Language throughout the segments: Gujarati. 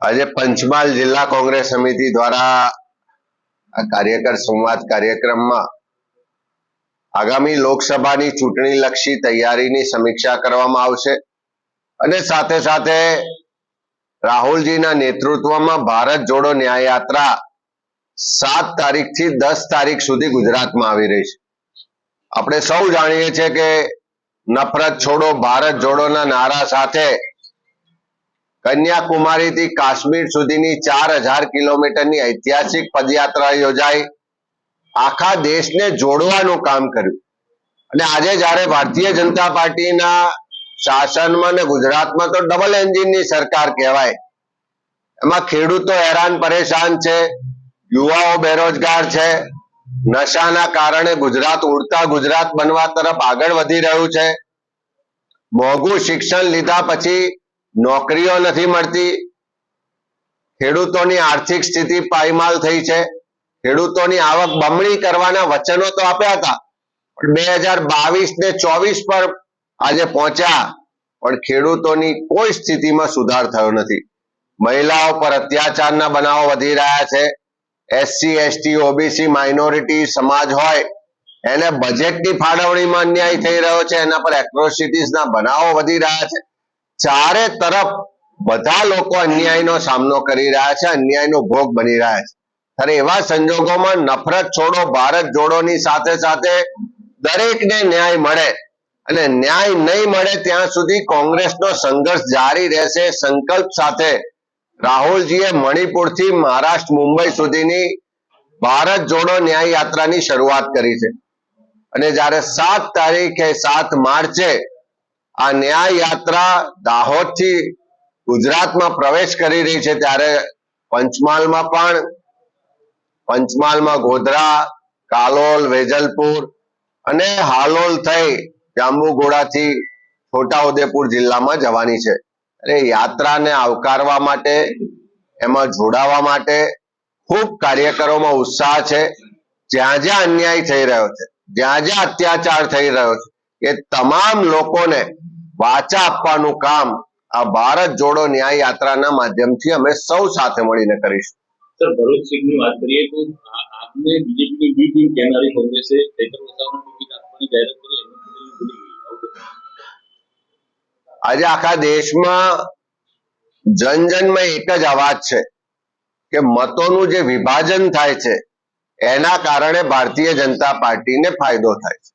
આજે પંચમહાલ જિલ્લા કોંગ્રેસ સમિતિ દ્વારા આ કાર્યકર સંવાદ કાર્યક્રમમાં આગામી લોકસભાની ચૂંટણી લક્ષી તૈયારીની સમીક્ષા કરવામાં આવશે અને સાથે સાથે રાહુલજીના નેતૃત્વમાં ભારત જોડો ન્યાય યાત્રા 7 તારીખથી 10 તારીખ સુધી ગુજરાતમાં આવી રહી છે। આપણે સૌ જાણીએ છીએ કે નફરત છોડો ભારત જોડોના નારા સાથે કન્યાકુમારી થી કાશ્મીર સુધીની 4000 કિલોમીટરની ઐતિહાસિક પદયાત્રા યોજાઈ આખા દેશને જોડવાનું કામ કર્યું અને આજે જ્યારે ભારતીય જનતા પાર્ટીના શાસનમાં ને ગુજરાતમાં તો ડબલ એન્જિનની સરકાર કહેવાય। એમાં ખેડૂતો હેરાન પરેશાન છે, યુવાઓ બેરોજગાર છે, નશાના કારણે ગુજરાત ઉડતા ગુજરાત બનવા તરફ આગળ વધી રહ્યું છે, મોંઘું શિક્ષણ લીધા પછી નોકરીઓ નથી મળતી, ખેડૂતોની આર્થિક સ્થિતિ પાયમાલ થઈ છે, ખેડૂતોની આવક બમણી કરવાના વચનો તો આપ્યા હતા પણ 2022 ને 24 પર આજે પહોંચ્યા પણ ખેડૂતોની કોઈ સ્થિતિમાં સુધાર થયો નથી। મહિલાઓ પર અત્યાચારના બનાવો વધી રહ્યા છે, એસસી એસટી ઓબીસી માઇનોરિટી સમાજ હોય એને બજેટની ફાળવણીમાં અન્યાય થઈ રહ્યો છે, એના પર એટ્રોસિટીઝના બનાવો વધી રહ્યા છે। ચારે તરફ બધા લોકો અન્યાયનો સામનો કરી રહ્યા છે, અન્યાયનો ભોગ બની રહ્યા છે। ત્યારે એવા સંજોગોમાં નફરત છોડો ભારત જોડોની સાથે સાથે દરેકને ન્યાય મળે અને ન્યાય નહીં મળે ત્યાં સુધી કોંગ્રેસનો સંઘર્ષ જારી રહેશે। સંકલ્પ સાથે રાહુલજીએ મણિપુરથી મહારાષ્ટ્ર મુંબઈ સુધીની ભારત જોડો ન્યાય યાત્રાની શરૂઆત કરી છે અને જ્યારે 7 તારીખે 7 માર્ચે આ ન્યાય યાત્રા દાહોદથી ગુજરાતમાં પ્રવેશ કરી રહી છે ત્યારે પંચમહાલમાં ગોધરા, કાલોલ, વેજલપુર અને હાલોલ થઈ જાંબુઘોડાથી છોટાઉદેપુર જિલ્લામાં જવાની છે। એટલે યાત્રાને આવકારવા માટે, એમાં જોડાવા માટે ખૂબ કાર્યકરોમાં ઉત્સાહ છે। જ્યાં જ્યાં અન્યાય થઈ રહ્યો છે, જ્યાં જ્યાં અત્યાચાર થઈ રહ્યો છે એ તમામ લોકોને વાચા આપવાનું કામ આ ભારત જોડો ન્યાય યાત્રાના માધ્યમથી અમે સૌ સાથે મળીને કરીશું। સર, ભરૂચ સીટની વાત કરીએ તો આપને બીજેપીની બી ટીમ કહેનારી કોંગ્રેસે ચૈતર વસાવાની ટિકિટ આપવાની જાહેરાત કરી, આજે આખા દેશમાં જનજનમાં એક જ અવાજ છે કે મતોનું જે વિભાજન થાય છે એના કારણે ભારતીય જનતા પાર્ટીને ફાયદો થાય છે।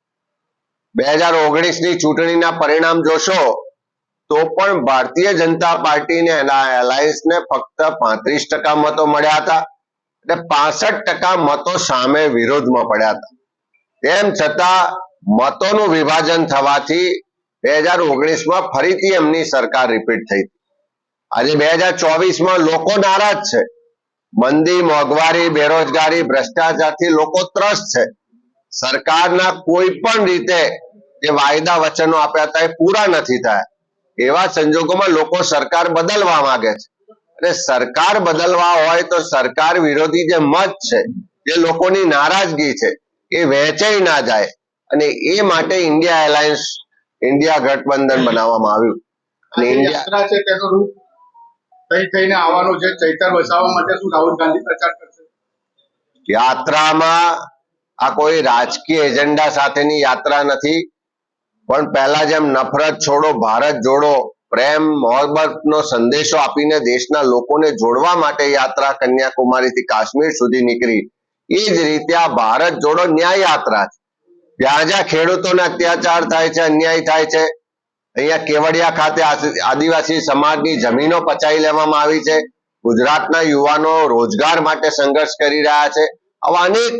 2019ની ચૂંટણીના પરિણામ જોશો તો પણ ભારતીય જનતા પાર્ટીને એના એલાયન્સને ફક્ત 35% મતો મળ્યા હતા અને 65% મતો સામે વિરોધમાં પડ્યા હતા। તેમ છતાં મતોનું વિભાજન થવાથી 2019માં ફરીથી એમની સરકાર રિપીટ થઈ। આજે 2024માં લોકો નારાજ છે, મંદી, મોંઘવારી, બેરોજગારી, ભ્રષ્ટાચારથી લોકો ત્રસ્ત છે। સરકારના કોઈ પણ રીતે જે વાયદા વચનો આપ્યા હતા એ પૂરા નથી થયા। એવા સંજોગોમાં લોકો સરકાર બદલવા માંગે છે અને સરકાર બદલવા હોય તો સરકાર વિરોધી જે મત છે, જે લોકોની નારાજગી છે એ વહેંચાઈ ના જાય અને એ માટે ઇન્ડિયા એલાયન્સ, ઇન્ડિયા ગઠબંધન બનાવવામાં આવ્યું અને યાત્રા છે તેનો રૂપ કઈ થઈને આવવાનો છે? ચૈતર વસાવા માટે શું રાહુલ ગાંધી પ્રચાર કરશે? યાત્રામાં આ કોઈ રાજકીય એજન્ડા સાથેની યાત્રા નથી પણ પહેલા જેમ નફરત છોડો ભારત જોડો, પ્રેમ મોહબ્બતનો સંદેશો આપીને દેશના લોકોને જોડવા માટે યાત્રા કન્યાકુમારીથી કાશ્મીર સુધી નીકળી, એ જ રીતે આ ભારત જોડો ન્યાય યાત્રા છે। જ્યાં જ્યાં ખેડૂતોને અત્યાચાર થાય છે, અન્યાય થાય છે, અહીંયા કેવડિયા ખાતે આદિવાસી સમાજની જમીનો પચાવી લેવામાં આવી છે, ગુજરાતના યુવાનો રોજગાર માટે સંઘર્ષ કરી રહ્યા છે। આવા અનેક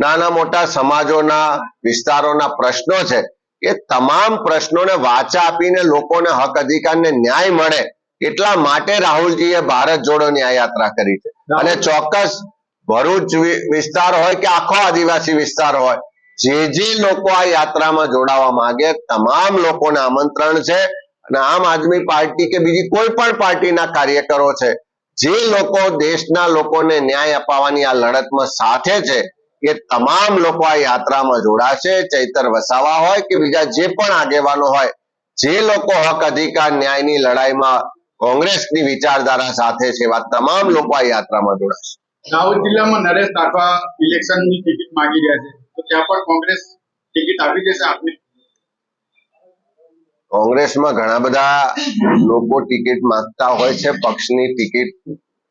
નાના મોટા સમાજોના, વિસ્તારોના પ્રશ્નો છે, એ તમામ પ્રશ્નોને વાચા આપીને લોકોને હક અધિકારને ન્યાય મળે એટલા માટે રાહુલજીએ ભારત જોડો ન્યાય યાત્રા કરી છે અને ચોક્કસ ભરૂચ વિસ્તાર હોય કે આખો આદિવાસી વિસ્તાર હોય, જે લોકો આ યાત્રામાં જોડાવા માંગે તમામ લોકોને આમંત્રણ છે અને આમ આદમી પાર્ટી કે બીજી કોઈ પણ પાર્ટીના કાર્યકરો છે, જે લોકો દેશના લોકોને ન્યાય અપાવવાની આ લડતમાં સાથે છે એ તમામ લોકો આ યાત્રામાં જોડાશે। ચૈતર વસાવા હોય કે બીજા જે પણ આગેવાનો હોય, જે લોકો હક અધિકાર ન્યાયની લડાઈમાં કોંગ્રેસની વિચારધારા સાથે છે એવા તમામ લોકો આ યાત્રામાં જોડાશે. દાહોદ જિલ્લામાં નરેશ રાઠવા ઇલેક્શનની ટિકિટ માંગી રહ્યા છે, તો ત્યાં પણ કોંગ્રેસ ટિકિટ આપી દેશે આપને? કોંગ્રેસમાં ઘણા બધા લોકો ટિકિટ માંગતા હોય છે. પક્ષની ટિકિટ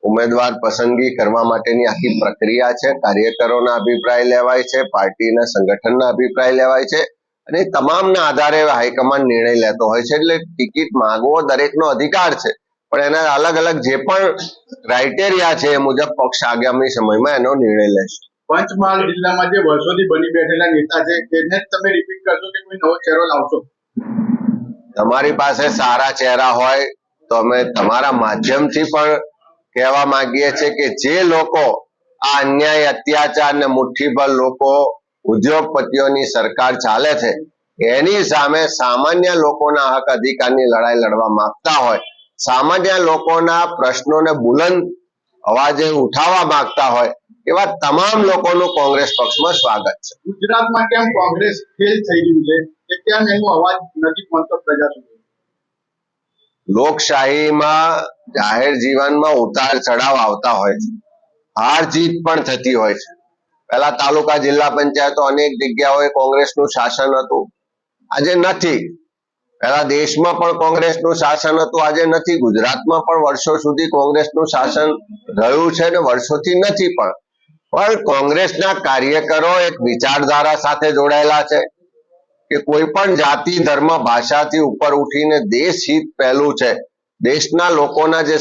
ઉમેદવાર પસંદગી કરવા માટેની આખી પ્રક્રિયા છે. કાર્યકરોના અભિપ્રાય લેવાય છે, પાર્ટીના સંગઠનના અભિપ્રાય લેવાય છે અને તમામના આધારે હાઈકમાન્ડ નિર્ણય લેતો હોય છે. એટલે ટિકિટ માંગવો દરેકનો અધિકાર છે, પણ એના અલગ અલગ જે પણ ક્રાઇટેરિયા છે એ મુજબ પક્ષ આગામી સમયમાં એનો નિર્ણય લેશે. પંચમહાલ જિલ્લામાં જે વર્ષોથી બની બેઠેલા નેતા છે તેને જ તમે રિપીટ કરશો કે કોઈ નવો ચહેરો લાવશો? તમારી પાસે સારા ચહેરા હોય તો અમે તમારા માધ્યમથી પણ કહેવા માંગીએ છીએ કે જે લોકો આ અન્યાય, અત્યાચાર ને મુઠ્ઠીભર લોકો ઉદ્યોગપતિઓની સરકાર ચાલે છે એની સામે સામાન્ય લોકોના હક અધિકારની લડાઈ લડવા માંગતા હોય, સામાન્ય લોકોના પ્રશ્નોને બુલંદ અવાજે ઉઠાવવા માંગતા હોય એવા તમામ લોકોનું કોંગ્રેસ પક્ષમાં સ્વાગત છે. ગુજરાતમાં કેમ કોંગ્રેસ ફેલ થઈ ગયું છે કે કેમ એનો અવાજ નથી પહોંચતો પ્રજા સુધી? લોકશાહીમાં જાહેર જીવનમાં ઉતાર ચઢાવ આવતા હોય છે, હાર જીત પણ થતી હોય છે. પહેલા તાલુકા જિલ્લા પંચાયતો અનેક જગ્યાઓએ કોંગ્રેસનું શાસન હતું, આજે નથી. પહેલા દેશમાં પણ કોંગ્રેસનું શાસન હતું, આજે નથી. ગુજરાતમાં પણ વર્ષો સુધી કોંગ્રેસનું શાસન રહ્યું છે ને વર્ષોથી નથી પણ કોંગ્રેસના કાર્યકરો એક વિચારધારા સાથે જોડાયેલા છે કે કોઈ પણ જાતિ, ધર્મ, ભાષાથી ઉપર ઉઠીને દેશ હિત પહેલું છે. દેશના લોકોના જે